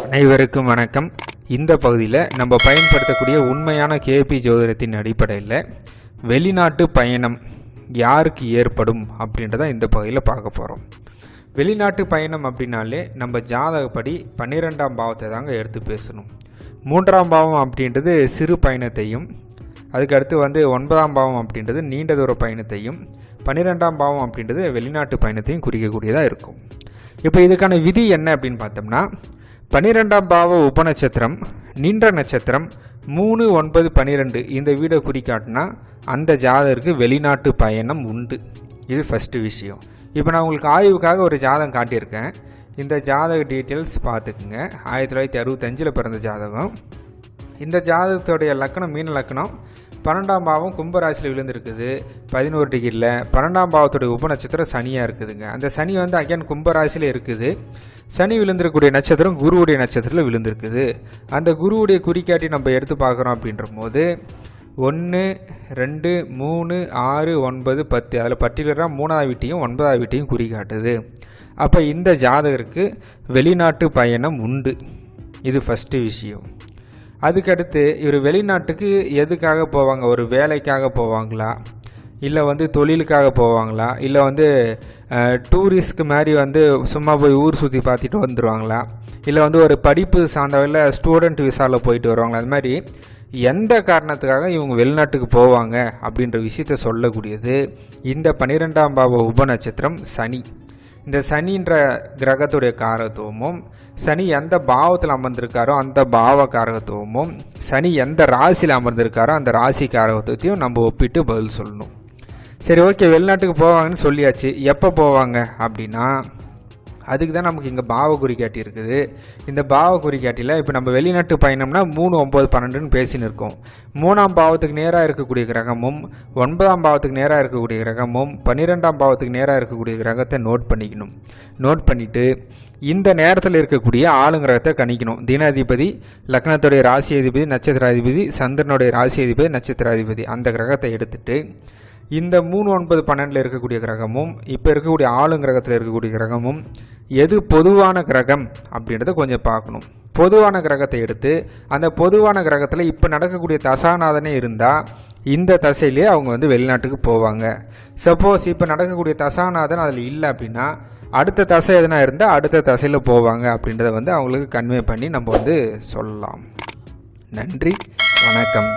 அனைவருக்கும் வணக்கம். இந்த பகுதியில் நம்ம பயன்படுத்தக்கூடிய உண்மையான கேபி ஜோதிடத்தின் அடிப்படையில் வெளிநாட்டு பயணம் யாருக்கு ஏற்படும் அப்படின்றத இந்த பகுதியில் பார்க்க போகிறோம். வெளிநாட்டு பயணம் அப்படின்னாலே நம்ம ஜாதகப்படி 12ஆம் பாவத்தை தாங்க எடுத்து பேசணும். 3ஆம் பாவம் அப்படின்றது சிறு பயணத்தையும், அதுக்கடுத்து 9ஆம் பாவம் அப்படின்றது நீண்ட தூர பயணத்தையும், 12ஆம் பாவம் அப்படின்றது வெளிநாட்டு பயணத்தையும் குறிக்கக்கூடியதாக இருக்கும். இப்போ இதுக்கான விதி என்ன அப்படின்னு பார்த்தோம்னா, 12ஆம் பாவ உபநட்சத்திரம் நீண்ட நட்சத்திரம் 3, 9, 12 இந்த வீடை குறிக்காட்டினா அந்த ஜாதகருக்கு வெளிநாட்டு பயணம் உண்டு. இது ஃபஸ்ட்டு விஷயம். இப்போ நான் உங்களுக்கு ஆய்வுக்காக ஒரு ஜாதகம் காட்டியிருக்கேன். இந்த ஜாதக டீட்டெயில்ஸ் பார்த்துக்குங்க. 1965 பிறந்த ஜாதகம். இந்த ஜாதகத்துடைய லக்கணம் மீன லக்கணம், 12ஆம் பாவம் கும்பராசியில் விழுந்திருக்குது 11 டிகிரியில். 12ஆம் பாவத்துடைய உபநட்சத்திரம் சனியாக இருக்குதுங்க. அந்த சனி அகைன் கும்பராசியில் இருக்குது. சனி விழுந்திருக்கக்கூடிய நட்சத்திரம் குருவுடைய நட்சத்திரத்தில் விழுந்திருக்குது. அந்த குருவுடைய குறிக்காட்டி நம்ம எடுத்து பார்க்குறோம் அப்படின்ற போது 1, 2, 3, 6, 9, 10 அதில் பர்டிகுலராக 3ஆவது வீட்டையும் 9ஆவது வீட்டையும் குறிக்காட்டுது. அப்போ இந்த ஜாதகருக்கு வெளிநாட்டு பயணம் உண்டு. இது ஃபஸ்ட்டு விஷயம். அதுக்கடுத்து இவர் வெளிநாட்டுக்கு எதுக்காக போவாங்க? ஒரு வேலைக்காக போவாங்களா, இல்லை தொழிலுக்காக போவாங்களா, இல்லை டூரிஸ்ட்க்கு மாதிரி சும்மா போய் ஊர் சுற்றி பார்த்துட்டு வந்துடுவாங்களா, இல்லை ஒரு படிப்பு சார்ந்தவரில் ஸ்டூடெண்ட் விசாவில் போயிட்டு வருவாங்களா, அது மாதிரி எந்த காரணத்துக்காக இவங்க வெளிநாட்டுக்கு போவாங்க அப்படின்ற விஷயத்தை சொல்லக்கூடியது இந்த 12ஆம் பாவ உபநட்சத்திரம் சனி. இந்த சனின்ற கிரகத்துடைய காரகத்துவமும், சனி எந்த பாவத்தில் அமர்ந்திருக்காரோ அந்த பாவ காரகத்துவமும், சனி எந்த ராசியில் அமர்ந்திருக்காரோ அந்த ராசி காரகத்துவத்தையும் நம்ம ஒப்பிட்டு பதில் சொல்லணும். சரி, ஓகே, வெளிநாட்டுக்கு போவாங்கன்னு சொல்லியாச்சு. எப்போ போவாங்க அப்படின்னா, அதுக்கு தான் நமக்கு இங்கே பாவ குறிக்காட்டி இருக்குது. இந்த பாவ குறிக்காட்டியில் இப்போ நம்ம வெளிநாட்டு பயணம்னா 3, 9, 12ன்னு பேசின்னு இருக்கோம். 3ஆம் பாவத்துக்கு நேராக இருக்கக்கூடிய கிரகமும், 9ஆம் பாவத்துக்கு நேராக இருக்கக்கூடிய கிரகமும், 12ஆம் பாவத்துக்கு நேராக இருக்கக்கூடிய கிரகத்தை நோட் பண்ணிக்கணும். நோட் பண்ணிவிட்டு இந்த நேரத்தில் இருக்கக்கூடிய ஆளுங்கிரகத்தை கணிக்கணும். தினாதிபதி, லக்னத்துடைய ராசி அதிபதி, நட்சத்திராதிபதி, சந்திரனுடைய ராசி அதிபதி, நட்சத்திராதிபதி, அந்த கிரகத்தை எடுத்துட்டு இந்த 3, 9, 12 இருக்கக்கூடிய கிரகமும் இப்போ இருக்கக்கூடிய ஆளுங்கிரகத்தில் இருக்கக்கூடிய கிரகமும் எது பொதுவான கிரகம் அப்படின்றத கொஞ்சம் பார்க்கணும். பொதுவான கிரகத்தை எடுத்து அந்த பொதுவான கிரகத்தில் இப்போ நடக்கக்கூடிய தசாநாதனே இருந்தால் இந்த தசையிலே அவங்க வெளிநாட்டுக்கு போவாங்க. சப்போஸ் இப்போ நடக்கக்கூடிய தசாநாதன் அதில் இல்லை அப்படின்னா அடுத்த தசை எதுனா இருந்தால் அடுத்த தசையில் போவாங்க அப்படின்றத அவங்களுக்கு கன்வே பண்ணி நம்ம சொல்லலாம். நன்றி, வணக்கம்.